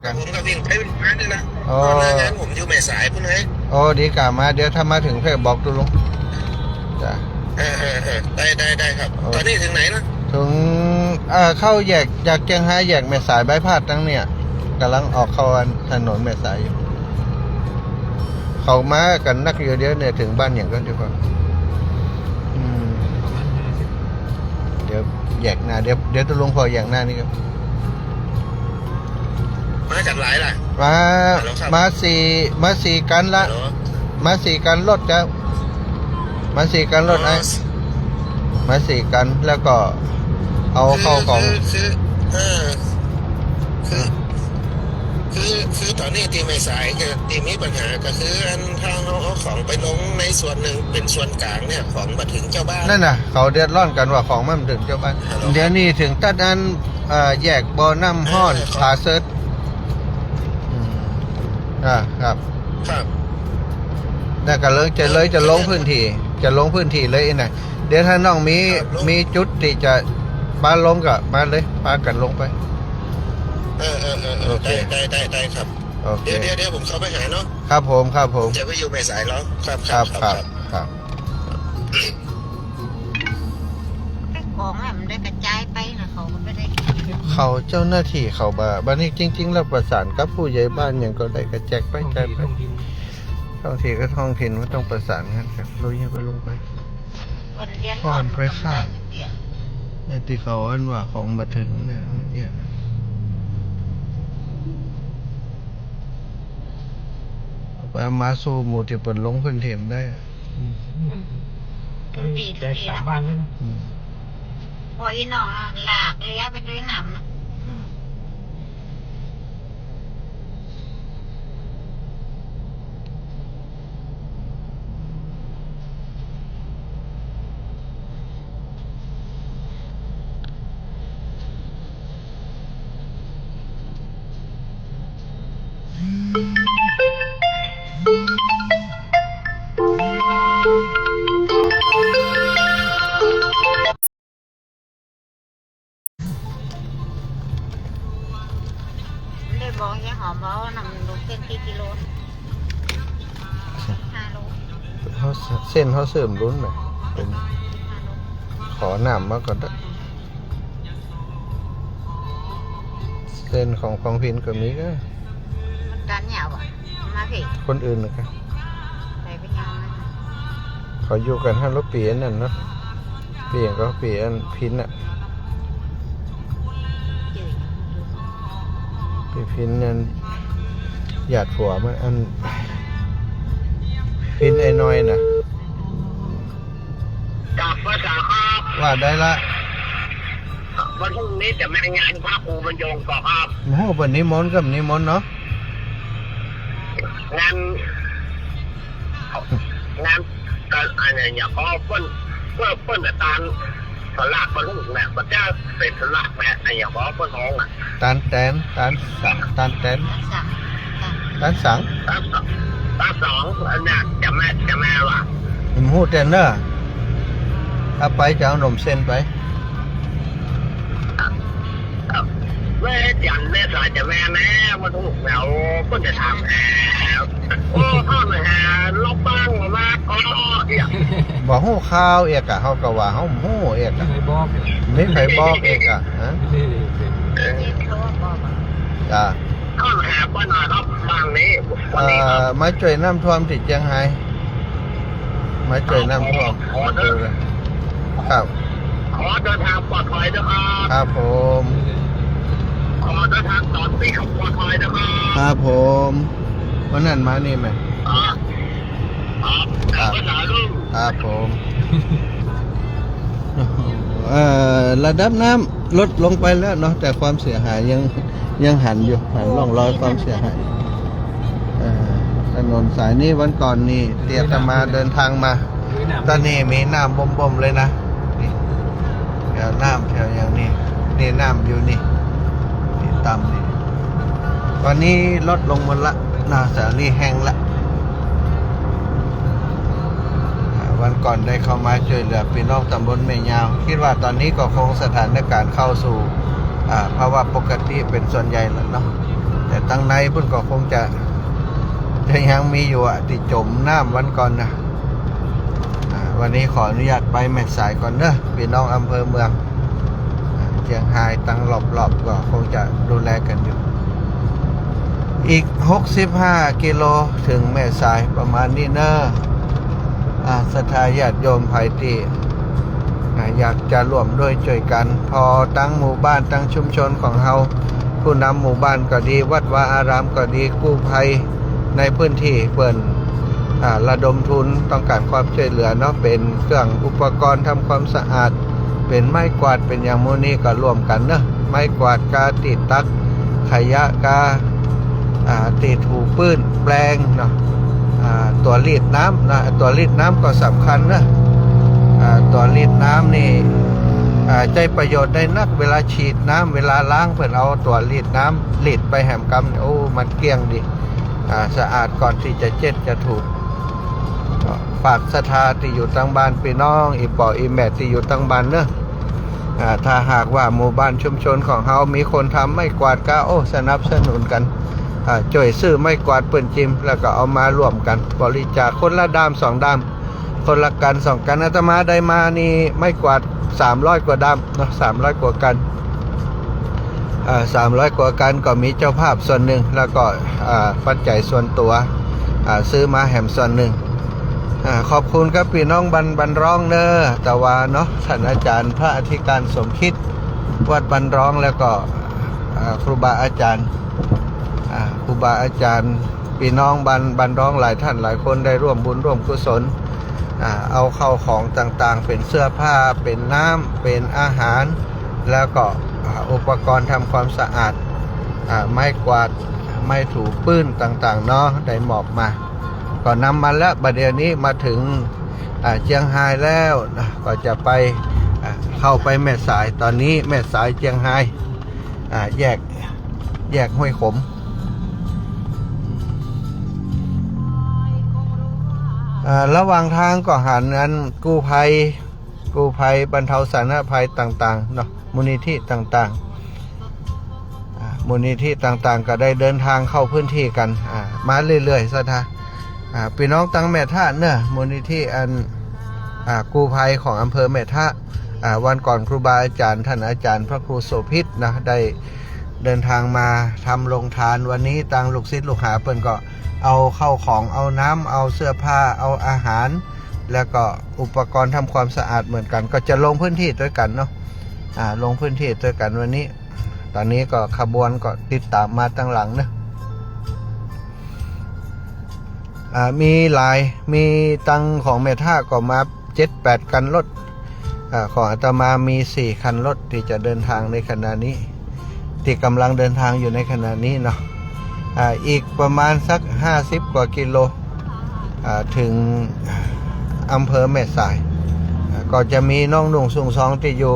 กันผมก็วิ่งไปวิ่งมาเนี่ยนะ โอ้ ตอนนั้นผมอยู่แม่สายพุ่นเลย โอ้ดีกว่ามาเดี๋ยวถ้ามาถึงเพ่บอกตุลุงจ้ะ ได้ครับ ตอนนี้ถึงไหนนะ ถึงเข้าแยกจากเจียงไฮ้แยกแม่สายใบพาดตั้งเนี่ยกำลังออกเข้าถนนแม่สายอยู่เขามากันนักเยอะๆเนี่ยถึงบ้านอย่างก็ดีกว่าเดี๋ยวแยกหน้าเดี๋ยวตุลุงพอแยกหน้านี่ครับ มาจากหลายล่ะ มาสี่กันละ ฮัลโหล มาสี่กันรถจ้ะมาสี่กันรถไอ้มาสี่กันแล้วก็เอาเข้าของคือตอนนี้ทีไม่สายก็ทีมีปัญหาก็คืออันทางเอาของไปลงในส่วนหนึ่งเป็นส่วนกลางเนี่ยของมาถึงเจ้าบ้าน นั่นน่ะเขาเดือดร้อนกันว่าของมันถึงเจ้าบ้านเดี๋ยวนี้ถึงตัดอันแยกบ่อน้ำห้อนผาเซิร์ชครับครับนั่นก็จะลงพื้นที่เลยนะเดี๋ยวถ้าน้องมีจุดที่จะมาลงก็มาเลยพากันลงไปได้ครับ โอเคเดี๋ยวผมเข้าไปหาเนาะครับผมจะไปอยู่แม่สายแล้วครับของมันได้กระจายไปนะเขาไม่ได้ เขาเจ้าหน้าที่เขาบ้านนี้จริงๆแล้วประสานกับผู้ใหญ่บ้านอย่างก็ได้กระแจกไปแจกไปท้องถิ่นก็ท้องถิ่นไม่ต้องประสานกันครับลุยไปลงไปก่อนไปทราบไอ้ที่เขาอันว่าของมาถึงเนี่ยไปมาสู้หมู่ที่เปิดลงพื้นที่ได้ได้สามบ้านเลยพออีน้องหลากเลยไปด้วยน้ำบอกยายหอมบอกว่านำลูกเส้นกี่กิโล5 โลเขาเส้นเขาเสริมรุ้นไหมเป็นขอหนามมาก่อนนะเส้นของพินก็มีก็มันการเหยาวอ่ะมาสิคนอื่นนะครับไปเป็นยังไงเขาอยู่กัน500 ปีนั่นเนาะปีอย่างก็ปีอันพินอ่ะพินนั่นหยาดผัวมันอันพินไอ้น้อยน่ะกับภาษาครับ ว่าได้ละวันพรุ่งนี้จะมางานพระครูบรรยงก่อครับโอ้วันนี้มนต์กับนิมนต์เนาะงานอะไรเนี่ยก็เปิ้นอาจารย์สลักมาลูกเนี่ยพระเจ้าเป็นสลักแม่ไอ้อย่างก็เปิ้นท้องอ่ะตานแตนสังตาสองอันนี้จะแม่ว่ะหูเตนเนอร์ถ้าไปจะเอาหนมเส้นไปแม่จันแม่สายจะแม่มาถูกแล้วก็จะทำโอ้ข้ามาหาลบบ้างมาก็บอกหูข้าวเอกอะเขาก็ว่าเขาหูเอกอะไม่ใครบอกเอกอะฮะจ้าข้ามาหาป้าหน่อยครับบางนี้มาช่วยน้ำท่วมที่เชียงไฮ้มาช่วยน้ำท่วมครับขอเดินทางปลอดภัยนะครับครับผมขอเดินทางตอนปีขับปลอดภัยนะครับผมวันนั้นมานี่ไหมครับผมระดับน้ำลดลงไปแล้วเนาะแต่ความเสียหายยังหันร่องรอยความเสียหายถนนสายนี้วันก่อนนี่เตียตมาเดินทางมาตอนนี้มีน้ำบ่มๆเลยนะนี่แถวน้ำแถวอย่างนี้นี่น้ำอยู่นี่ต่ำนี่วันนี้ลดลงหมดละน่าจะนี่แห้งละวันก่อนได้เข้ามาช่วยเหลือพี่น้องตำบลแม่ยาวคิดว่าตอนนี้ก็คงสถานการณ์เข้าสู่ภาวะปกติเป็นส่วนใหญ่แล้วเนาะแต่ ตั้งในพุ่นก็คงจะยังมีอยู่ติดจมน้ำวันก่อนนะวันนี้ขออนุญาตไปแม่สายก่อนเนอะพี่น้องอำเภอเมืองเชียงรายตั้งรอบๆก็คงจะดูแลกันอยู่อีก65กิโลถึงแม่สายประมาณนี้เนอะศรัทธาญาติโยมไผ่ที่อยากจะร่วมด้วยช่วยกันพอตั้งหมู่บ้านตั้งชุมชนของเฮาผู้นำหมู่บ้านก็ดีวัดวาอารามก็ดีกู้ภัยในพื้นที่เปิ่นระดมทุนต้องการความช่วยเหลือเนาะเป็นเครื่องอุปกรณ์ทำความสะอาดเป็นไม้กวาดเป็นอย่างโมนี้ก็ร่วมกันเนาะไม้กวาดกาติดตักขยะกาติดถูปื้นแปลงเนาะตัวรีดน้ำนะตัวรีดน้ำก็สำคัญนะตัวรีดน้ำนี่ใจประโยชน์ได้นักเวลาฉีดน้ำเวลาล้างเพื่อนเอาตัวรีดน้ำรีดไปแหมกำโอ้มันเกลี้ยงดีสะอาดก่อนที่จะเจ็ดจะถูกฝากศรัทธาที่อยู่ตั้งบ้านพี่น้องอีปออีแม่ที่อยู่ตั้งบ้านเนอะถ้าหากว่าหมู่บ้านชุมชนของเฮามีคนทำไม่กวาดก็โอ้สนับสนุนกันจ่วยซื้อไม่กวาดปืนจิมแล้วก็เอามารวมกันบริจาคคนละด้าม2ด้ามคนละกัน2กันอาตมาได้มานี่ไม่กวาด300กว่าด้ามเนาะ300กว่ากัน300กว่ากันก็มีเจ้าภาพส่วนหนึ่งแล้วก็ปัจจัยส่วนตัวซื้อมาแหมส่วนหนึ่งขอบคุณครับพี่น้องบันร้องเนอแต่ว่าเนาะท่านอาจารย์พระอธิการสมคิดวัดบันร้องแล้วก็ครูบาอาจารย์ครูบาอาจารย์พี่น้องบันร้องหลายท่านหลายคนได้ร่วมบุญร่วมกุศลเอาเข้าของต่างๆเป็นเสื้อผ้าเป็นน้ำเป็นอาหารแล้วก็อุปกรณ์ทำความสะอาดไม้กวาดไม้ถูปื้นต่างๆเนาะได้มอบมาก็นำมาแล้วบัดเดี๋ยวนี้มาถึงเชียงรายแล้วก็จะไปเข้าไปแม่สายตอนนี้แม่สายเชียงรายแยกห้วยขมระหว่างทางก็หันนั้นกู้ภัยบรรเทาสาธารณภัยต่างๆเนาะมูลนิธิต่างๆมูลนิธิต่างๆก็ได้เดินทางเข้าพื้นที่กันมาเรื่อยๆซะท่าพี่น้องตั้งแม่ท่าเนอะมูลนิธิกู้ภัยของอำเภอแม่ท่าวันก่อนครูบาอาจารย์ท่านอาจารย์พระครูโสภิตนะได้เดินทางมาทำโรงทานวันนี้ตั้งลูกศิษย์ลูกหาเพิ่นก็เอาเข้าของเอาน้ำเอาเสื้อผ้าเอาอาหารแล้วก็อุปกรณ์ทำความสะอาดเหมือนกันก็จะลงพื้นที่ด้วยกันเนาะลงพื้นที่ด้วยกันวันนี้ตอนนี้ก็ขบวนก็ติดตามมาตั้งหลังนะมีตังของเมท่าก็มา 7-8 คันรถของอาตมามี4คันรถที่จะเดินทางในขณะนี้ที่กำลังเดินทางอยู่ในขณะนี้เนาะอีกประมาณสัก50กว่ากิโลถึงอำเภอแม่สายก็จะมีน้องหนุ่งสุงซองที่อยู่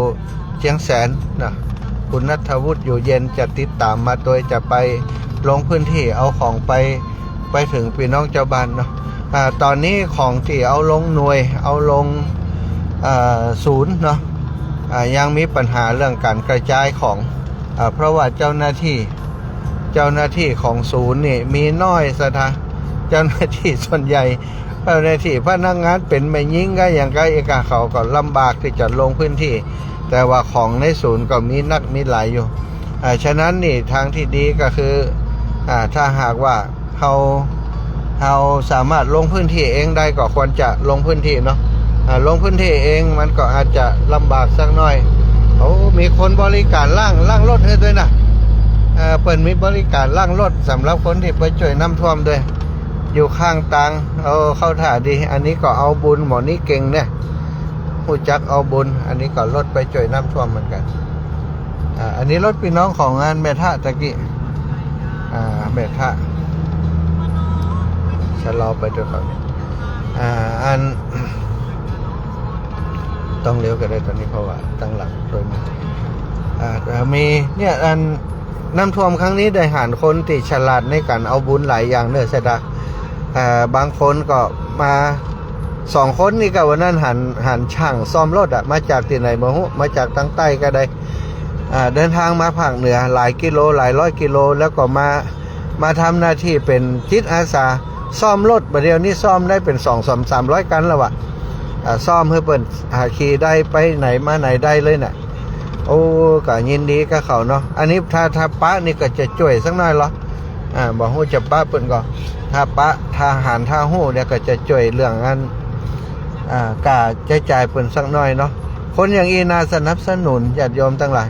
เชียงแสนนะคุณณัฐวุฒิอยู่เย็นจะติดตามมาโดยจะไปลงพื้นที่เอาของไปถึงพี่น้องเจ้าบ้านเนาะตอนนี้ของที่เอาลงหน่วยเอาลงศูนย์เนาะยังมีปัญหาเรื่องการกระจายของเพราะว่าเจ้าหน้าที่ของศูนย์นี่มีน้อยซะท่าเจ้าหน้าที่ส่วนใหญ่เจ้าหน้าที่พนักงานเป็นไม่ยิ่งก็อย่างไรเอกาเขาก็ลำบากที่จะลงพื้นที่แต่ว่าของในศูนย์ก็มีนักมีหลายอยู่ฉะนั้นนี่ทางที่ดีก็คือถ้าหากว่าเราสามารถลงพื้นที่เองได้ก็ควรจะลงพื้นที่เนาะลงพื้นที่เองมันก็อาจจะลำบากสักหน่อยมีคนบริการล่างรถให้ด้วยนะเปิดมีบริการล่างรถสำหรับคนที่ไปช่วยน้ำท่วมด้วยอยู่ข้างตังเข้าถ่าดีอันนี้ก็เอาบุญหมอนี้เก่งเนี่ยผู้จักเอาบุญอันนี้ก็รถไปช่วยน้ำท่วมเหมือนกันอันนี้รถพี่น้องของงานเมท่าตะกี้เมท่าชะลอไปด้วยครับอันต้องเลี้ยวกันได้ตอนนี้เพราะว่าตั้งหลักโดยมีเนี่ยอันน้ำท่วมครั้งนี้ได้หารคนที่ฉลาดในการเอาบุญหลายอย่างเนอะเสดาบางคนก็มา2 คนนี่ก็วันนั้นหันช่างซ่อมรถมาจากที่ไหนมาจากทางใต้ก็ได้เดินทางมาภาคเหนือหลายกิโลหลายร้อยกิโลแล้วก็มา มาทำหน้าที่เป็นจิตอาสาซ่อมรถประเดี๋ยวนี้ซ่อมได้เป็น200-300 กันแล้ววะซ่อมให้เปิ่นขี่ได้ไปไหนมาไหนได้เลยน่ะโอ้ก็ยินดีกับเขาเนาะอันนี้ถ้าป้านี่ก็จะช่วยสักหน่อยเหรอบอกฮู้จะป้าเปิ่นก็ถ้าป้าทหารถ้าฮู้เนี่ยก็จะช่วยเรื่องอันกล้าใช้จ่ายเปิ่นสักหน่อยเนาะคนอย่างอีน่าสนับสนุนญาติโยมทั้งหลาย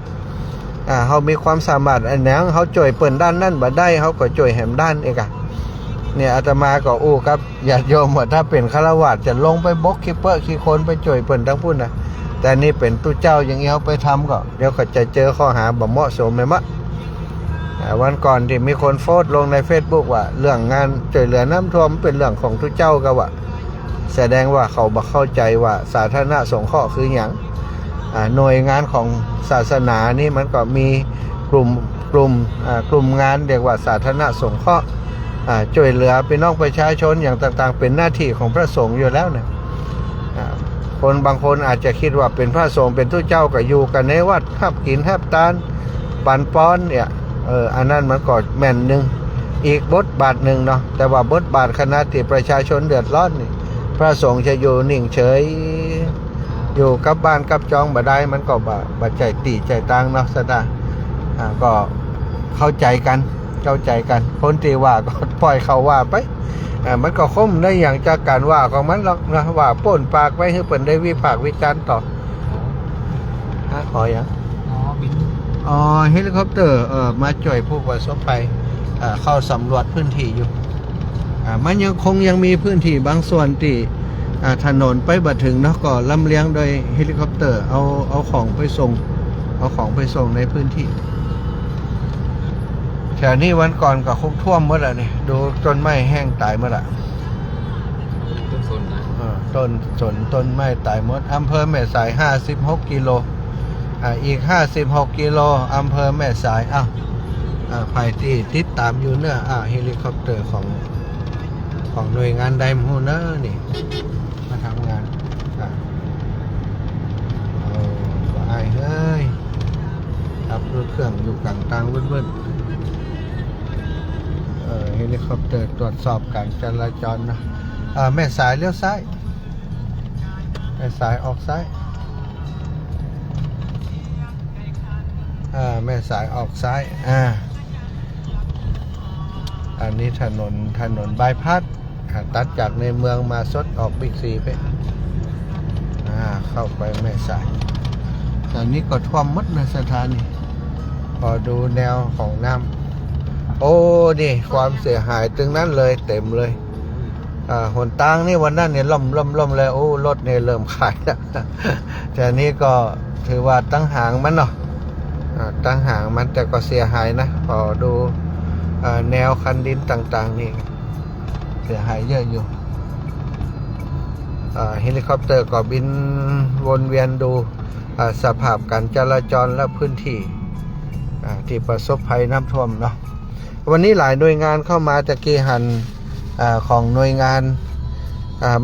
เขามีความสามารถอันนั้นเขาช่วยเปิ่นด้านนั่นบ่ได้เขาก็ช่วยแหมด้านเอกเนี่ยอาตมาก็อู้ครับญาติโยมว่าถ้าเป็นฆราวาสจะลงไปบกขี้เปอะขี้คนไปช่วยเปิ่นทั้งพุ่นนะแต่นี่เป็นตู้เจ้าอย่างนี้เขาไปทำก็เดี๋ยวก็จะเจอข้อหาบ่เหมาะสมไหมมะวันก่อนที่มีคนโพสต์ลงใน Facebook ว่าเรื่องงานช่วยเหลือน้ำท่วมเป็นเรื่องของตู้เจ้าก็ว่าแสดงว่าเขาบ่เข้าใจว่าสาธารณสงเคราะห์คืออย่างหน่วยงานของศาสนานี่มันก็มีกลุ่มงานเรียกว่าสาธารณสงเคราะห์ช่วยเหลือพี่น้องประชาชนอย่างต่างๆเป็นหน้าที่ของพระสงฆ์อยู่แล้วเนี่ยคนบางคนอาจจะคิดว่าเป็นพระสงฆ์เป็นทุกเจ้าก็อยู่กันในวัดหับกินหับตานปันป้อนเนี่ยอันนั้นมันก็แม่นหนึ่งอีกบทบาทหนึ่งเนาะแต่ว่าบทบาทคณะที่ประชาชนเดือดร้อนนี่พระสงฆ์จะอยู่นิ่งเฉยอยู่กับบ้านกับจองบ่ได้มันก็บ่ใจตีใจตังเนาะสตาก็เข้าใจกันคนที่ว่าก็ปล่อยเขาว่าไปมันก็คมได้อย่างจากการว่าของมันหรอกนะว่าป่นปากไว้ให้เปิ่นได้วิพากษ์วิจารณ์ต่อขออย่างเฮลิคอปเตอร์มาช่วยผู้ประสบภัยเข้าสำรวจพื้นที่อยู่มันยังมีพื้นที่บางส่วนที่ถนนไปบ่ถึงเนาะก็ลำเลียงโดยเฮลิคอปเตอร์เอาของไปส่งในพื้นที่แถวนี้วันก่อนก็คุกท่วมหมดแล้วนี่ดูต้นไม้แห้งตายหมดละต้นไม้ตายหมดอำเภอแม่สาย56 กิโลอีก56 กิโลอำเภอแม่สายภัยที่ติดตามอยู่เนื้อเฮลิคอปเตอร์ของหน่วยงานใดมหูเนอนี่มาทำงานไอ้เฮ้ยขับรถเครื่องอยู่กลางทางมืดเฮลิคอปเตอร์ตรวจสอบการจราจรนะแม่สายเลี้ยวซ้ายแม่สายออกซ้ายแม่สายออกซ้ายอันนี้ถนนบายพาสตัดจากในเมืองมาสดออกบิ๊กซีไปเข้าไปแม่สายตอนนี้ก็ท่วมมัดในสถานีพอดูแนวของน้ำโอ้นี่ความเสียหายตึงนั้นเลยเต็มเลยหนทางนี่วันนั้นเนี่ยล่มเลยโอ้รถเนี่ยเริ่มขายแล้วแต่นี้ก็ถือว่าตั้งหางมันเนาะตั้งหางมันแต่ก็เสียหายนะพอดูแนวคันดินต่างๆนี่เสียหายเยอะอยู่เฮลิคอปเตอร์ก็บินวนเวียนดูสภาพการจราจรและพื้นที่ที่ประสบภัยน้ำท่วมเนาะวันนี้หลายหน่วยงานเข้ามาตะกี้หันของหน่วยงาน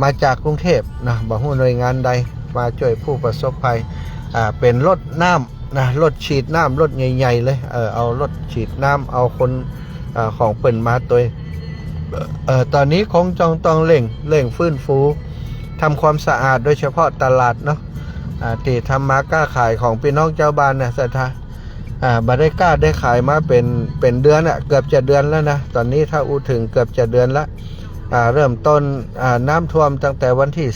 มาจากกรุงเทพนะบอกว่าหน่วยงานใดมาช่วยผู้ประสบภัยเป็นรถน้ำนะรถฉีดน้ำรถใหญ่ๆเลยเอารถฉีดน้ำเอาคนของเปิ่นมาตัวตอนนี้คงต้องเร่งฟื้นฟูทำความสะอาดโดยเฉพาะตลาดเนาะที่ทำมาค้าขายของพี่น้องเจ้าบ้านนะสัทธาบได้กล้าได้ขายมาเป็นเดือนเกือบจะเดือนแล้วนะตอนนี้ถ้าอู้ถึงเกือบจะเดือนละเริ่มต้นน้ำท่วมตั้งแต่วันที่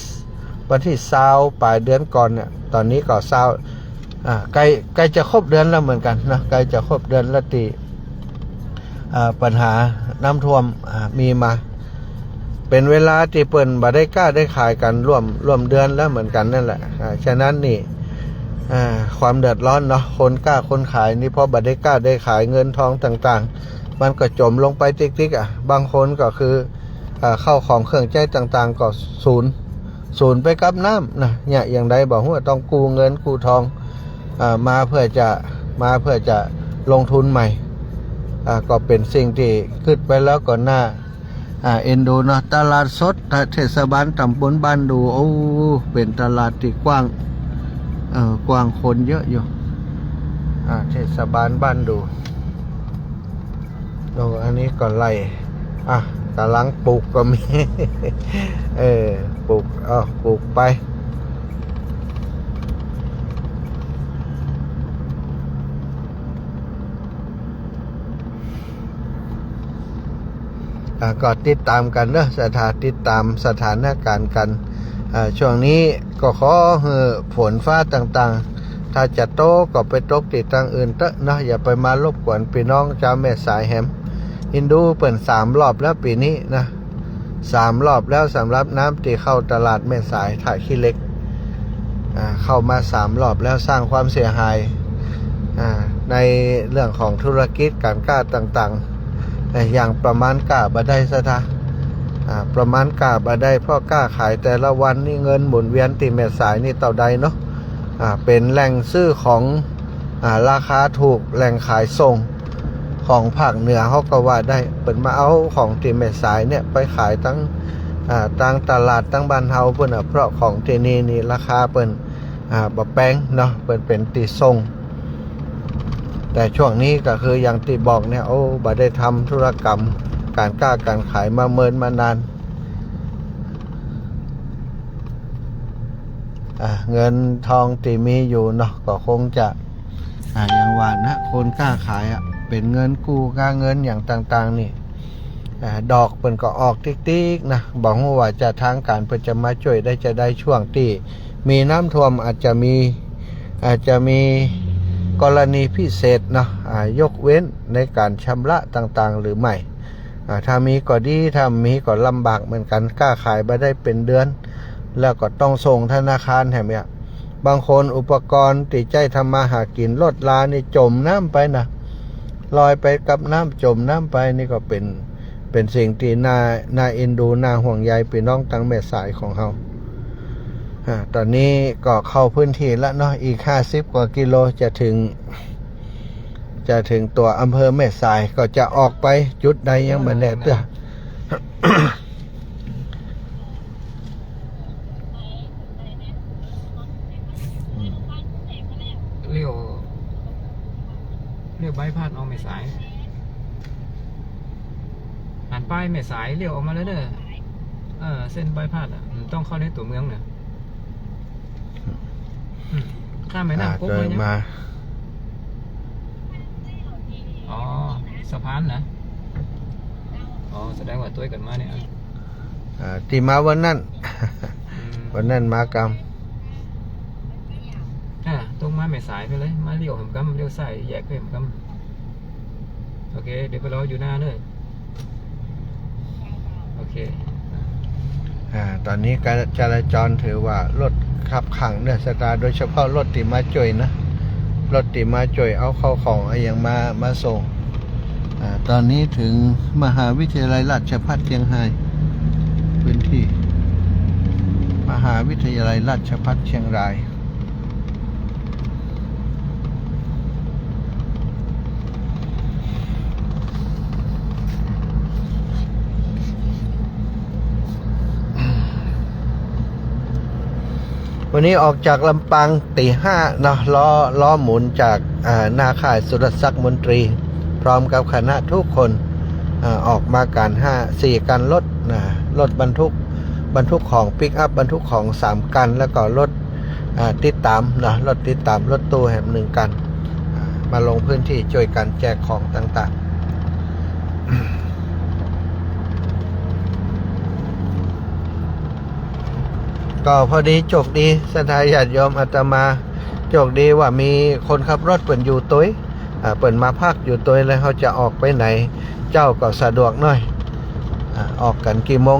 20ปลายเดือนก่อนเนี่ยตอนนี้ก็ใกล้จะครบเดือนแล้วเหมือนกันนะใกล้จะครบเดือนละตีปัญหาน้ำท่วมมีมาเป็นเวลาที่เปิ่นบได้กล้าได้ขายกันร่วมเดือนแล้วเหมือนกันนั่นแหละฉะนั้นนี่ความเดือดร้อนเนาะคนกล้าคนขายนี่เพราะบัตรได้กล้าได้ขายเงินทองต่างๆมันก็จมลงไปติ๊กบางคนก็คือเข้าของเครื่องใช้ต่างๆก็ศูนย์ไปกับน้ำนะเนี่ยอย่างใดบอกว่าต้องกู้เงินกู้ทองมาเพื่อจะลงทุนใหม่ก็เป็นสิ่งที่ขึ้นไปแล้วก่อนหน้าเอ็นดูเนาะตลาดสดเทศบาลตำบลบ้านดูโอ้เป็นตลาดที่กว้างคนเยอะอยู่เทศบาลบ้านดู ดูอันนี้ก็ไล่กำลังปลูกก็มี ปลูกปลูกไปก็ติดตามกันเนอะติดตามสถานการณ์กันช่วงนี้ก็ขอฝนฟ้าต่างๆถ้าจะโตก็ไปตกติดทางอื่นเถอะนะอย่าไปมารบกวนพี่น้องชาวแม่สายแฮมอินดูเปิด3 รอบแล้วปีนี้นะ3 รอบแล้วสำหรับน้ำตีเข้าตลาดแม่สายถ่ายขี้เล็กเข้ามา3 รอบแล้วสร้างความเสียหายในเรื่องของธุรกิจการค้าต่างๆอย่างประมาณกล้าบ่ได้ซะท่าประมาณกล้าบ่ได้เพราะกล้าขายแต่ละวันนี่เงินหมุนเวียนตีแม่สายนี่เต่าใดเนาะเป็นแหล่งซื้อของราคาถูกแหล่งขายส่งของภาคเหนือเขาก็ว่าได้เปิดมาเอาของตีแม่สายเนี่ยไปขายตั้งตลาดตั้งบ้านเฮาเพิ่นเพราะของที่นี่ราคาเปิ้นบ่แพงเนาะเปิ้นเป็นตีส่งแต่ช่วงนี้ก็คืออย่างที่บอกเนี่ยบ่ได้ทำธุรกรรมการค้าการขายมาเมินมานานเงินทองที่มีอยู่เนาะก็คงจะอย่างว่านะคนค้าขายเป็นเงินกู้ค่าเงินอย่างต่างๆนี่ดอกเปิ้นก็ออกติ๊กๆนะบอกว่าจะทางการเพิ่นจะมาช่วยได้จะได้ช่วงที่มีน้ำท่วมอาจจะมีกรณีพิเศษเนาะยกเว้นในการชำระต่างๆหรือไม่ถ้ามีก็ดีถ้ามีก็ลำบากเหมือนกันค้าขายไปได้เป็นเดือนแล้วก็ต้องส่งธนาคารแถมเนี่ยบางคนอุปกรณ์ติดใจทำมาหากินรถลานี่จมน้ำไปนะลอยไปกับน้ำจมน้ำไปนี่ก็เป็นสิ่งที่น่าเอ็นดูน่าห่วงใยพี่น้องตั้งแม่สายของเราตอนนี้ก็เข้าพื้นที่แล้วเนาะอีก50 กว่ากิโลจะถึงตัวอำเภอแม่สายก็จะออกไปจุดใดยังไม่แน่เด้อ เลี้ยวใบพัดออกแม่สายหันป้ายแม่สายเลี้ยวออกมาแล้วเด้อเส้นใบพัดต้องเข้าในตัวเมืองเนี่ยข้ามไปน้ำกุ๊กเลยเนี่ยอ๋อสะพานนะแสดงว่าตัวกันมาเนี่ยที่มาวันนั้น วันนั้นมากรรมตรงมาแม่สายไปเลยมาเลี้ยวผมกำเลี้ยวใส่แยกผมกำโอเคเดี๋ยวไปรออยู่หน้าเลยโอเคตอนนี้การจราจรถือว่ารถขับขังเนี่ยสตาร์โดยเฉพาะรถติมาจ่อยนะรถติมาจ่อยเอาเข้าของอย่างมาส่งตอนนี้ถึงมหาวิทยาลัยราชภัฏเชียงรายพื้นที่มหาวิทยาลัยราชภัฏเชียงรายวันนี้ออกจากลำปางตี 5เนาะล้อหมุนจากนาข่ายสุรศักดิ์มนตรีพร้อมกับคณะทุกคนออกมาการ4 กันรถบรรทุกของปิกอัพบรรทุกของ3 กันแล้วก็รถติดตามนะรถติดตามรถตู้แห่ง1 กันมาลงพื้นที่ช่วยกันแจกของต่างๆก็พอดีโชคดีสถานญาติโยมอาตมาโชคดีว่ามีคนขับรถเปิ่นอยู่ตัวเปิ่นมาพักอยู่ตัวแล้วเขาจะออกไปไหนเจ้าก็สะดวกหน่อยออกกันกี่โมง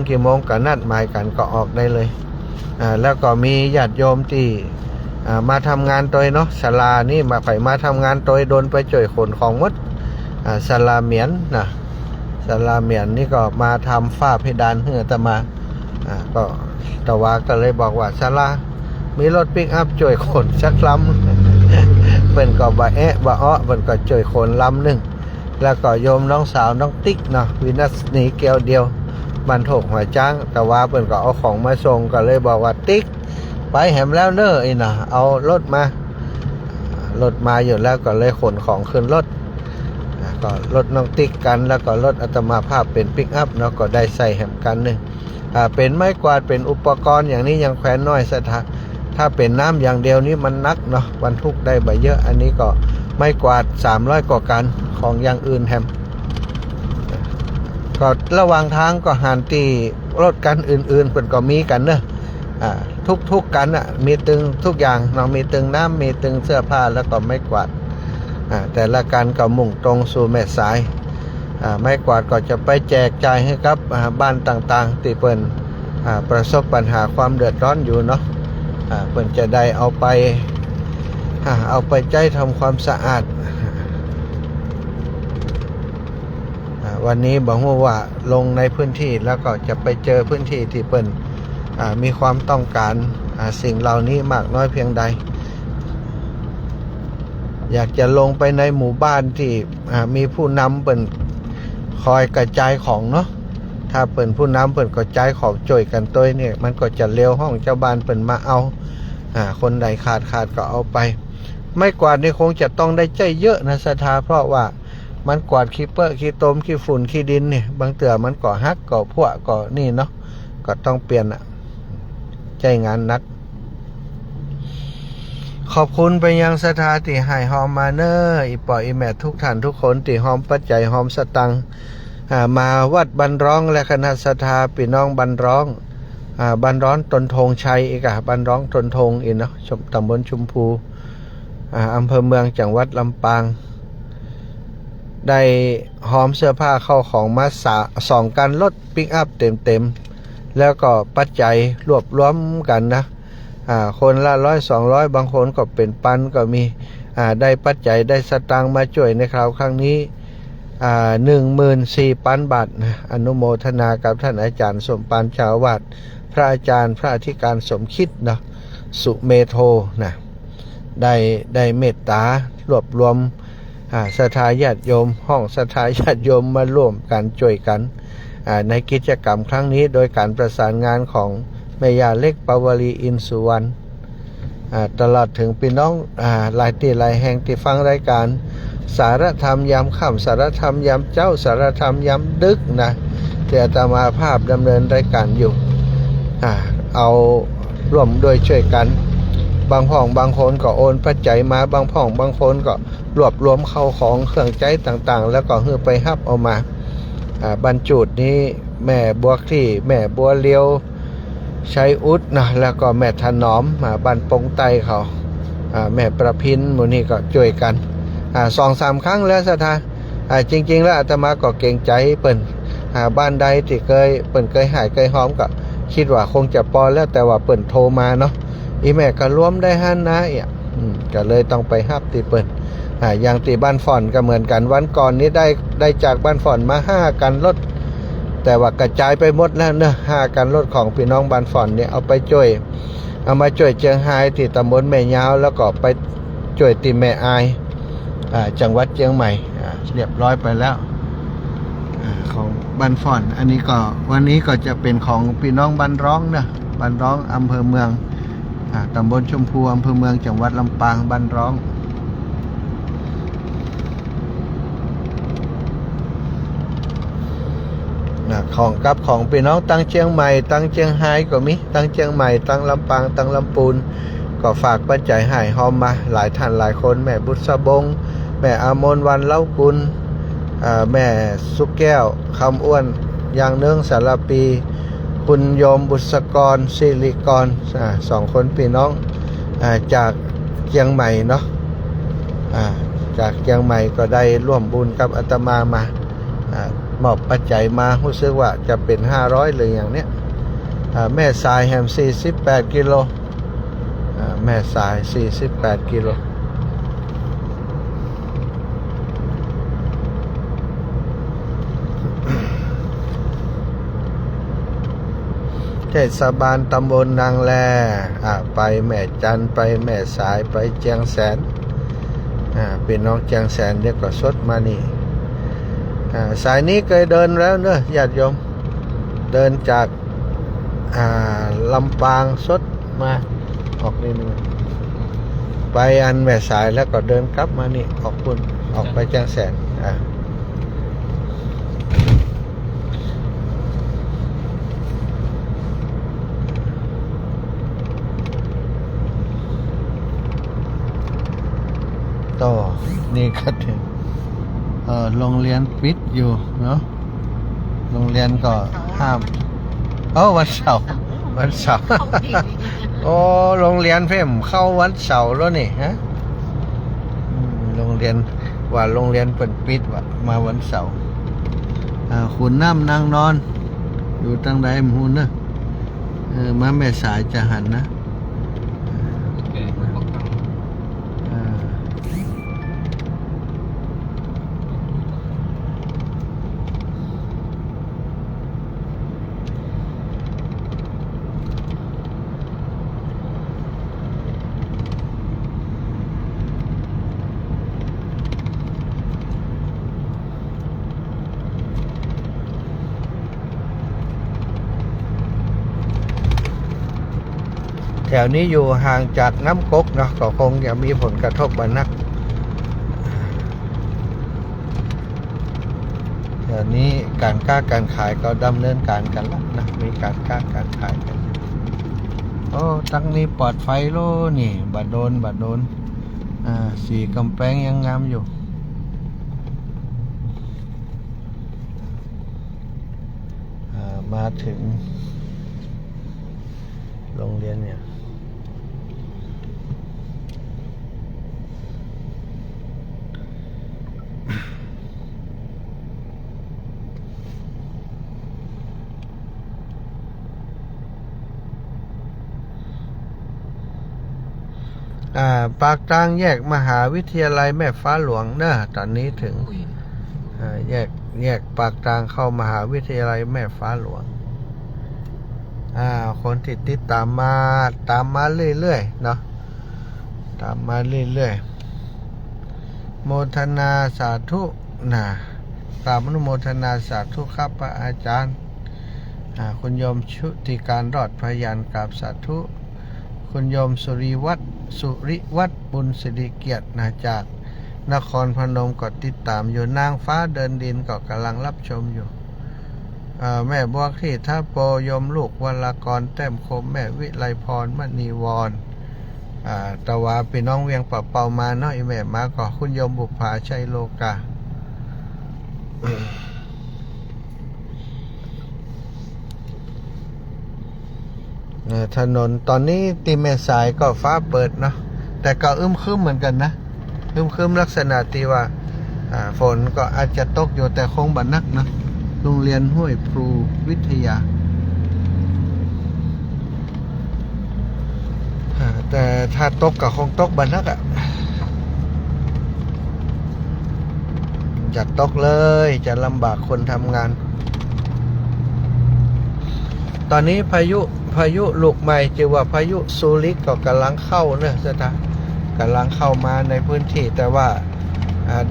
ก็นัดหมายกันก็ออกได้เลยแล้วก็มีญาติโยมที่มาทำงานตัวเนาะศาลานี่มาทำงานตัวโดนไปจ่วยขนของมดศาลาเหมียนนะศาลาเหมียนนี่ก็มาทำฝ้าเพดานให้อาตมาก็ตะวาก็เลยบอกว่าศาลามีรถปิกอัพจ่วยขนสักลำ เป็นก็บ่แอะบ่อ้อเป็นก็จ่วยขนลำหนึ่งแล้วก็โยมน้องสาวน้องติ๊กเนาะวินัสนีเกียวเดียวบรรทุกหัวจ้างแต่ว่าเป็นก็เอาของมาส่งก็เลยบอกว่าติ๊กไปแหมแล้วเนอะไอ้น่ะเอารถมาอยู่แล้วก็เลยขนของขึ้นรถ ก็รถน้องติ๊กกันแล้วก็รถอาตมาภาพเป็นปิกอัพเนาะก็ได้ใส่แหมกันนึงเป็นไม้กวาดเป็นอุปกรณ์อย่างนี้ยังแขวนน้อยถ้าเป็นน้ำอย่างเดียวนี้มันนักเนาะบรรทุกได้บ่เยอะอันนี้ก็ไม้กวาด300กว่ากันของอย่างอื่นแฮมก็ระหว่างทางก็หันตีรถกันอื่นๆเพิ่นก็มีกันเนอะทุกกันมีตึงทุกอย่างเนาะมีตึงน้ำมีตึงเสื้อผ้าแล้วก็ไม้กวาดแต่ละกันก็มุ่งตรงสู่แม่สายไม้กวาดก็จะไปแจกจ่ายให้กับบ้านต่างๆที่เพิ่นประสบปัญหาความเดือดร้อนอยู่เนาะเพิ่นจะได้เอาไปใจทำความสะอาดวันนี้บอกว่าลงในพื้นที่แล้วก็จะไปเจอพื้นที่ที่เพิ่นมีความต้องการสิ่งเหล่านี้มากน้อยเพียงใดอยากจะลงไปในหมู่บ้านที่มีผู้นำเปิ่นคอยกระจายของเนาะถ้าเปิ่นผู้นำเปิ่นกระจายของจ่วยกันตัวเนี่ยมันก็จะเร็วห้องเจ้าบ้านเปิ่นมาเอาคนใดขาดก็เอาไปไม่กวาดนี่คงจะต้องได้ใจเยอะนะสถาเพราะว่ามันกวาดขี้เปื้อนขี้ตมขี้ฝุ่นขี้ดินเนี่ยบางเตือมันก่อฮักก่อพวกก่อนี่เนาะก็ต้องเปลี่ยนใจงานนักขอบคุณไปยังสถาที่ให้หอมมาเนอร์อีปออีแม่ทุกท่านทุกคนที่หอมปัจจัยหอมสตังมาวัดบันร้องและคณะสถาพี่น้องบันร้องบันร้อนตนทงชัยอีกบันร้องตนทงอีกเนาะตำบลชุมพูอำเภอเมืองจังหวัดลำปางได้หอมเสื้อผ้าเข้าของมา2กันรถปิกอัพเต็มแล้วก็ปัจจัยรวบรวมกันนะคนละ100-200บางคนก็เป็นปันก็มีได้ปัจจัยได้สตางค์มาช่วยในคราวครั้งนี้14,000 บาทนะอนุโมทนากับท่านอาจารย์สมปานชาววัดพระอาจารย์พระอธิการสมคิดนะสุเมโทนะได้เมตตารวบรวมศรัทธาญาติโยมห้องศรัทธาญาติโยมมาร่วมกันช่วยกันในกิจกรรมครั้งนี้โดยการประสานงานของแม่ย่าเล็กปาวลีอินสุวรรณตลอดถึงพี่น้องหลายที่หลายแห่งที่ฟังรายการสารธรรมยามค่ำสารธรรมยามเจ้าสารธรรมยามดึกนะที่อาตมาภาพดำเนินรายการอยู่เอาร่วมด้วยช่วยกันบางพ่องบางคนก็โอนปัจจัยมาบางพ่องบางคนก็รวบรวมเข้าของเครื่องใจต่างๆแล้วก็ฮือไปฮับเอามาบรรจุนี้แม่บัวคลี่แม่บัวเลียวชัยอุดนะแล้วก็แม่ถนอมบ้านปงไตเขาแม่ประพินหมู่นี้ก็ช่วยกัน2-3 ครั้งแล้วสถาจริงๆแล้วอาตมาก็เกรงใจเปิ้นบ้านใดที่เปิ้นเคยหายเคยหอมก็คิดว่าคงจะพอแล้วแต่ว่าเปิ้นโทรมาเนาะอีแม่ก็รวมได้หั่นนะก็เลยต้องไปฮับที่เปิ้นอย่างที่บ้านฝอนก็เหมือนกันวันก่อนนี้ได้จากบ้านฝอนมา5 กันรถแต่ว่ากระจายไปหมดแล้วเนอะ5 กันรถของพี่น้องบ้านฝอนเนี่ยเอามาช่วยเจียงไฮ้ที่ตำบลแม่ยาวแล้วก็ไปช่วยที่แม่อายจังหวัดเชียงใหม่เรียบร้อยไปแล้วของบ้านฝอนอันนี้ก็วันนี้ก็จะเป็นของพี่น้องบ้านร้องนะบ้านร้องอำเภอเมืองตำบลชมพูอำเภอเมืองจังหวัดลำปางบ้านร้องของพี่น้องตั้งเชียงใหม่ตั้งเชียงไฮ้ก็มีตั้งเชียงใหม่ตั้งลำปางตั้งลำปูนก็ฝากปัจจัยให้หอมมาหลายท่านหลายคนแม่บุษบงแม่อามนวันเล่ากุลแม่สุกแก้วคำอ้วนยางเนื่องสารปีคุณโยมบุษกรสิริกร2 คนพี่น้องจากเชียงใหม่เนาะจากเชียงใหม่ก็ได้ร่วมบุญกับอาตมามามอบปัจจัยมารู้สึกว่าจะเป็น500เลยอย่างเนี้ยแม่สายแฮม48 กิโลแม่สาย48 กิโลเทศบาลตำบลนางแลไปแม่จันไปแม่สายไปเจียงแสนเป็นน้องเจียงแสนเรียกก็สดมานี่สายนี้เคยเดินแล้วเนอะญาติโยมเดินจากลำปางสดมาออกนี่นึงไปอันแม่สายแล้วก็เดินกลับมานี่ออกไปเจียงแสน นี่ก็ถึงโรงเรียนปิดอยู่เนาะโรงเรียนก็ห้ามวันเสาร์โอ้โรงเรียนเพิ่มเข้าวันเสาร์แล้วนี่ฮะโรงเรียนว่าโรงเรียนเปิดปิดว่ามาวันเสาร์ขุนน้ำนางนอนอยู่ตั้งใดหมูนะมาแม่สายจะหันนะแถวนี้อยู่ห่างจากน้ำก๊กเนาะก็คงจะมีผลกระทบบ้างนักแถวนี้การค้าการขายก็ดำเนินการกันแล้วนะมีการค้าการขายกันโอ้ตั้งนี้ปลอดไฟโลนี่บัดโดนสีกำแพงยังงามอยู่มาถึงโรงเรียนเนี่ยปากกลางแยกมหาวิทยาลัยแม่ฟ้าหลวงเนอะตอนนี้ถึงแยกปากกลางเข้ามหาวิทยาลัยแม่ฟ้าหลวงคนที่ติดตามมาเรื่อยๆเนาะตามมาเรื่อยๆโมทนาสาธุนะกราบอนุโมทนาสาธุครับพระอาจารย์คุณโยมชุติการรอดพยานกราบสาธุคุณโยมสุริวัฒน์บุญสิริเกียรติจากนครพนมก็ติดตามอยู่นางฟ้าเดินดินก็กำลังรับชมอยู่แม่บัวที่ท่าโปยมลูกวรากรแต้มคมแม่วิไลพรมณีวรตะวาพี่น้องเวียงปะเปามาเนาะอีแม่มาก็คุณโยมบุภาชัยโลกาถนนตอนนี้ตีแม่สายก็ฟ้าเปิดเนาะแต่ก็อึมครึมเหมือนกันนะอึมครึมลักษณะที่ว่าฝนก็อาจจะตกอยู่แต่คงบัดนักนะโรงเรียนห้วยพลูวิทยาแต่ถ้าตกก็คงตกบัดนักจะตกเลยจะลำบากคนทำงานตอนนี้พายุลูกใหม่ชื่อว่าพายุซูริกก็กำลังเข้าเนอะกำลังเข้ามาในพื้นที่แต่ว่า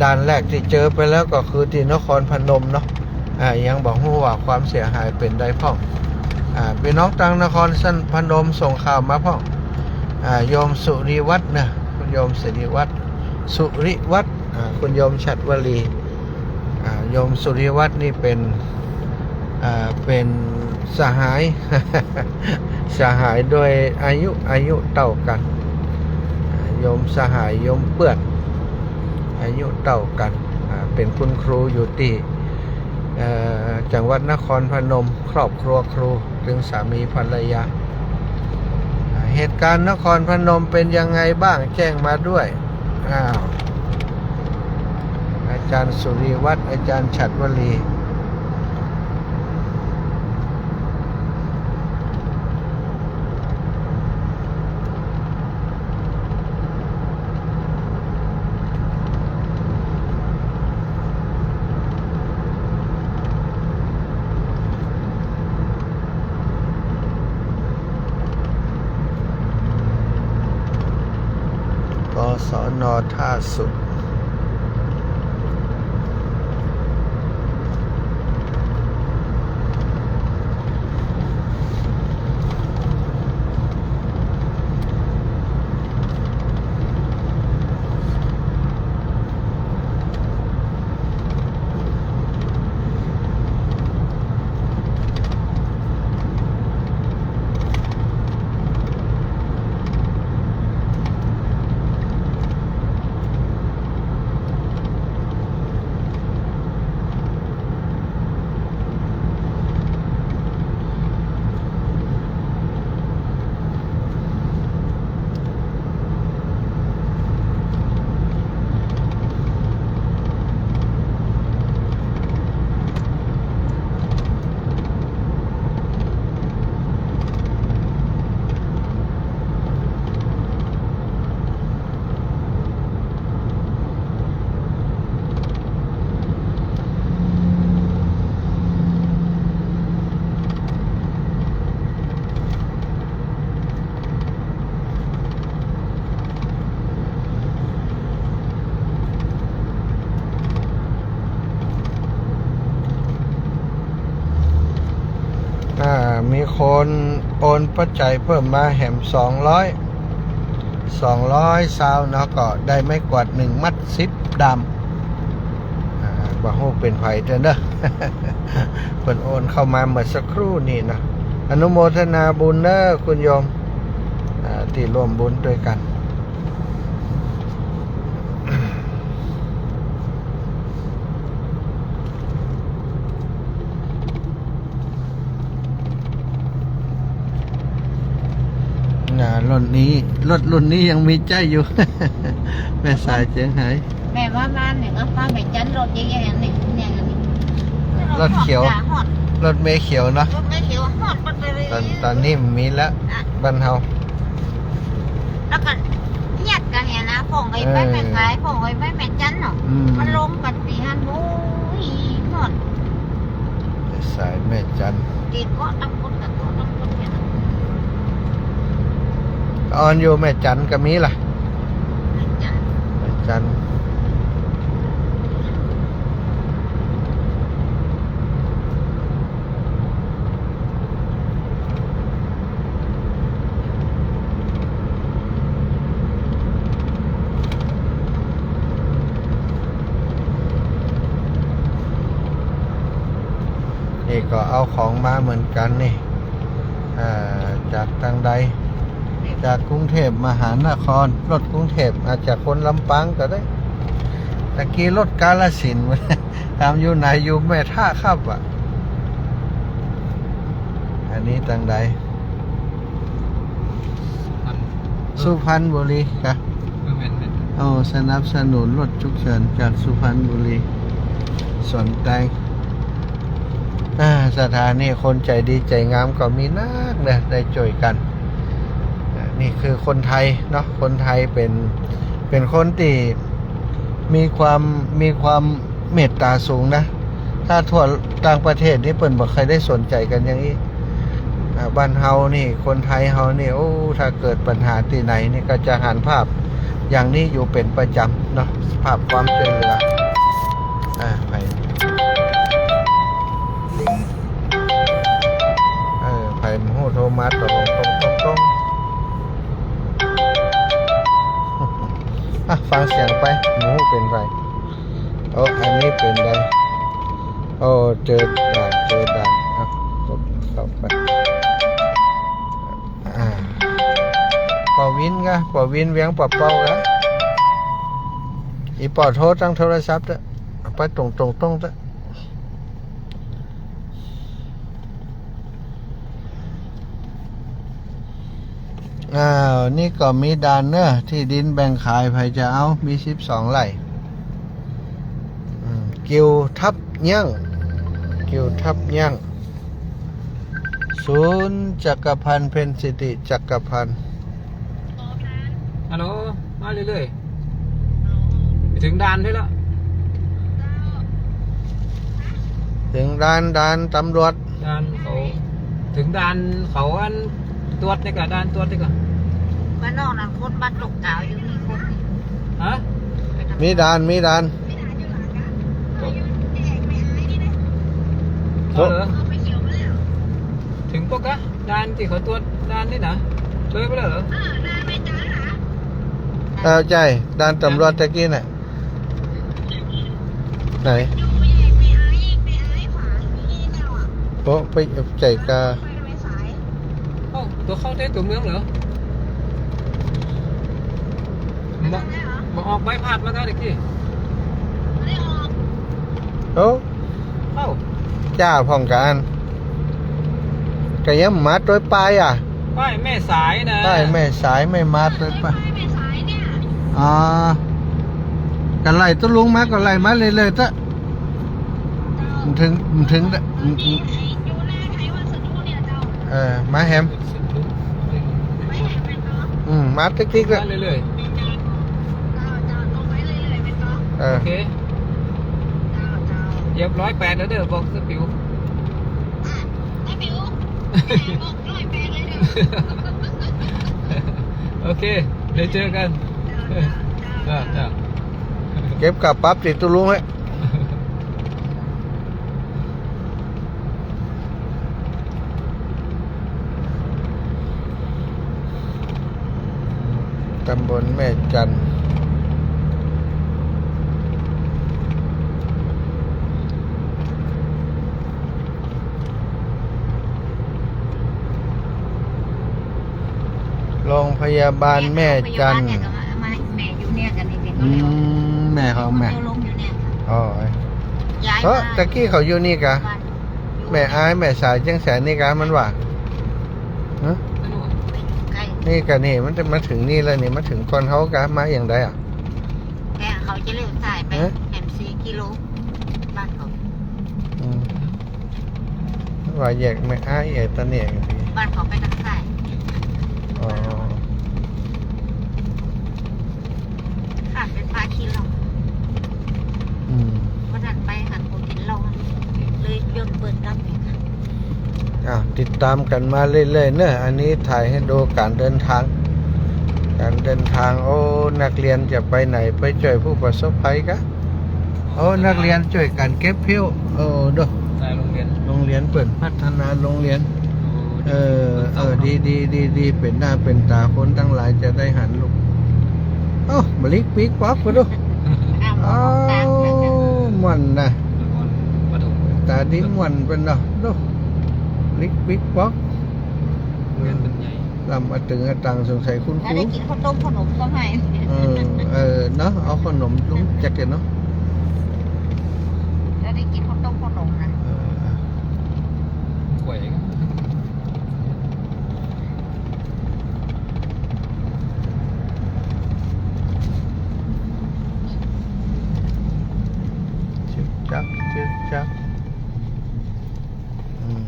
ด่านแรกที่เจอไปแล้วก็คือที่นครพนมเนาะยังบอกว่าความเสียหายเป็นได้พ่องพี่น้องตังนครพนมส่งข่าวมาพ่องโยมสุริวัฒน์นะคุณโยมสุริวัฒน์คุณโยมฉัตรวลีโยมสุริวัฒน์นี่เป็นสหายโดยอายุเท่ากันโยมสหายโยมเปื้อนอายุเท่ากันเป็นคุณครูอยู่ที่จังหวัดนครพนมครอบครัวครูถึงสามีภรรยาเหตุการณ์นครพนมเป็นยังไงบ้างแจ้งมาด้วยอาจารย์สุริวัฒน์อาจารย์ฉัตรวลีสน.ท่าสุด มีคนโอนปัจจัยเพิ่มมาแหม200ซาวเนาะก็ได้ไม่กวาด1 มัด10 ดำบ่ฮู้เป็นไผเด้อ เพิ่นโอนเข้ามาเมื่อสักครู่นี่นะอนุโมทนาบุญเด้อคุณโยมที่ร่วมบุญด้วยกันรถรุ่นนี้ยังมีใจอยู่ แม่สายเจียงไฮ้ แม่ว่าบ้านเนี่ยก็ฟ้าไปจันรถเยอะๆนี่เนี่ยนี่ รถเขียว ฮอด รถเมล์เขียวเนาะ รถไม่เขียวฮอดปัดเลย ตอนนี้มีแล้วบ้านเฮา แล้วก็แยกกันเนี่ยนะส่งไอ้ไปแม่ขายส่งไอ้ไปแม่จันเนาะมันลงกันตีหันโอ้ยฮอด สายแม่จัน ตีก็ตั้งคนกับตัวตั้งคนเนี่ย ออนอยู่แม่จันก็มีล่ะ แม่จัน แม่จันนี่ก็เอาของมาเหมือนกันนี่จากทางใดจากกรุงเทพมหานครรถกรุงเทพอาจจะคนลำปางก็ได้ตะกี้รถกาฬสินธุ์ ตามอยู่ไหนอยู่แม่ท่าครับอ่ะอันนี้ทางใดสุพรรณบุรีครับเอาสนับสนุนรถฉุกเฉินจากสุพรรณบุรีสนใจสถานีคนใจดีใจงามก็มีนักเนี่ยได้ช่วยกันนี่คือคนไทยเนาะคนไทยเป็นคนที่มีความเมตตาสูงนะถ้าทั่วต่างประเทศนี่เปิ่นบ่เคยได้สนใจกันอย่างนี้บ้านเฮานี่คนไทยเฮานี่โอ้ถ้าเกิดปัญหาที่ไหนนี่ก็จะหันภาพอย่างนี้อยู่เป็นประจำเนาะภาพความช่วยเหลือไปไผ่หูโทรมาตรงฟังเสียงไปหมูเป็นไรอันนี้เป็นไรเจอด่านกดเข้าไปปอวินเวียงปอเป้ากะอีปอโทรตั้งโทรศัพท์ไปตรงนี่ก็มีด่านเนอะที่ดินแบ่งขายใครจะเอามี12 ไร่กิวทับยั่งศูนย์จักรพันธ์เพนซิติจักรพันธ์ ฮัลโหลมาเรื่อยๆไปถึงด่านได้แล้ว ถึงด่านตำรวจ ด่านเขาถึงด่านเขาอันตรวจนี่ก็ด่านตรวจนี่ก็ บ้านนอกนั้นคนบ้านตกเก่าอยู่มีคน ฮะ มีด่าน เขาเหรอถึงปกะด่านที่เขาตรวจด่านนี่นะเลยไปแล้วเหรอ ใช่ด่านตำรวจตะกี้น่ะไหนไปใจกาตัวเข้าได้ตัวเมืองเหรอบอกออกใบพัดมาได้เด็กที่เข้าจ้าพ่องการก็ยังมาโดยปลายป้ายแม่สายนะป้ายแม่สายไม่มาโดยปลายกันไล่ตุ้ลุงมาก็ไล่มาเลยๆตะถึงมาแฮมมาติ๊กๆแล้วเรื่อยๆโอเคเหยียบ108แล้วเด้อบอกสปิวโอเคเดี๋ยวเจอกันจ้าเก็บกับปั๊บติดตุ้ลุงไว้ ตำบลแม่จันทร์โรงพยาบาลแม่จันทร์ แม่อยู่เนี่ยกันนี่ก็ อื เลย มแม่เขาแม่ ลงอยู่เนี่ย อ๋อ ย้าย เพราะ มา ตะกี้เขาอยู่นี่กะ บ้านอยู่ แม่อายแม่สายจังแสนนี่กะมันว่าฮะ ใกล้ นี่กะนี่มันจะมาถึงนี่แล้วนี่มาถึงก่อนเขากะมาอย่างไรอ่ะ แกเขาจะเลี้ยวซ้ายไป ฮะ แหม4 กิโลบ้านเขา อืมว่าแยกแม่อายแยกตะเนี่ยกันที บ้านเขาไปทางซ้าย อ๋อ ขาดเป็นพาคีเรา อืม วันนั้นไปหันโคกินเราเลยยนต์เปิดกันอีกค่ะ ติดตามกันมาเรื่อยๆเนอะอันนี้ถ่ายให้ดูการเดินทาง การเดินทางโอ้นักเรียนจะไปไหนไปช่วยผู้ประสบภัยกะโอ้นักเรียนช่วยกันเก็บเพี้ยวโอ้ดู นายโรงเรียน โรงเรียนเปิดพัฒนาโรงเรียนดีเป็นหน้าเป็นตาคนทั้งหลายจะได้หันลูกเอ้าบลิกปีกป๊อกไปดู อ้าว เอ้า ตามกัน มันนะ นครปฐม ตาดิ้นมันเป็นเนาะดูบลิกปีกป๊อก โรงเรียนเป็นใหญ่ ลำมาถึงตังสงสัยคุณค แล้ว รู ได้กินข้าวต้มขนมก็ให้ เนาะเอาขนมลุงแจ็คเก็ตเนาะ แล้วได้กินข้าวต้มขนมนะ กล้วย จึกจักจึกจักอืม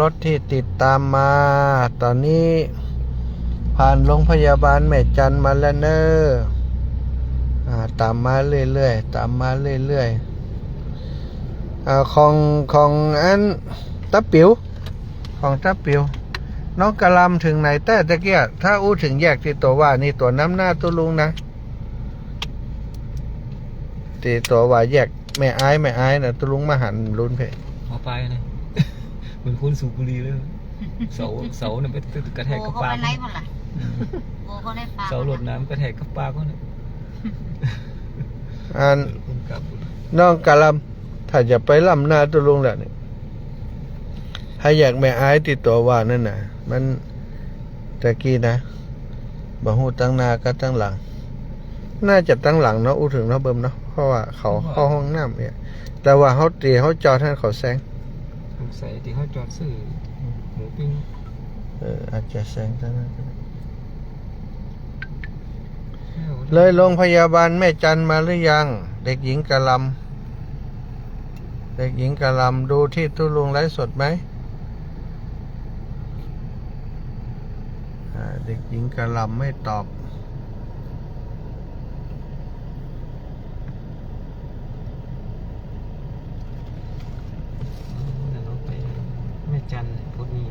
รถที่ติดตามมา ตอนนี้ผ่านโรงพยาบาลแม่จันทร์มาแล้วเนอะตามมาเรื่อยๆตามมาเรื่อยๆของอันตะปิ๋วของตะปิ๋วน้องกะลำถึงไหนแต่ตะเกียถ้าอู้ถึงแยกที่ตัวว่านี่ตัวน้ำหน้าตัวลุงนะที่ตัวว่าแยกแม่อายนะตัวลุงมาหันรุนเพ เอาไปนะเหมือนคนสูบบุหรี่เลยเสาเนี่ยไปกระแทก โบ กับ เขา ปา ไป ก ไล่หมดละโบเขาได้ปลา เสาหลดน้ำกระแทกกับปากเขาเนี่ย อัน คนกลับ น้องกะลำถ้าจะไปลำหน้าตัวลุงแล้วนี่ให้อยากแม่อายติดตัวว่านั่นน่ะ มันตะกี้นะบ่ฮู้ตั้งหน้าก็ตั้งหลัง น่าจะตั้งหลังเนาะอู้ถึงเนาะเบิ่มเนาะเพราะว่าเขาเข้าห้องน้ำเนี่ย แต่ว่าเขาตีเขาจอดให้เขาแซง สงสัยที่เขาจอดซื้อหมูปิ้ง อาจจะแซงตั้งนั้นก็ได้เลยโรงพยาบาลแม่จันทร์มาหรือยัง เด็กหญิงกะลำเด็กหญิงกะลำดูที่ตู้ลุงไลฟ์สดไหมเด็กหญิงกะลำไม่ตอบ เดี๋ยวเราไปแม่จันทร์พุทธนี้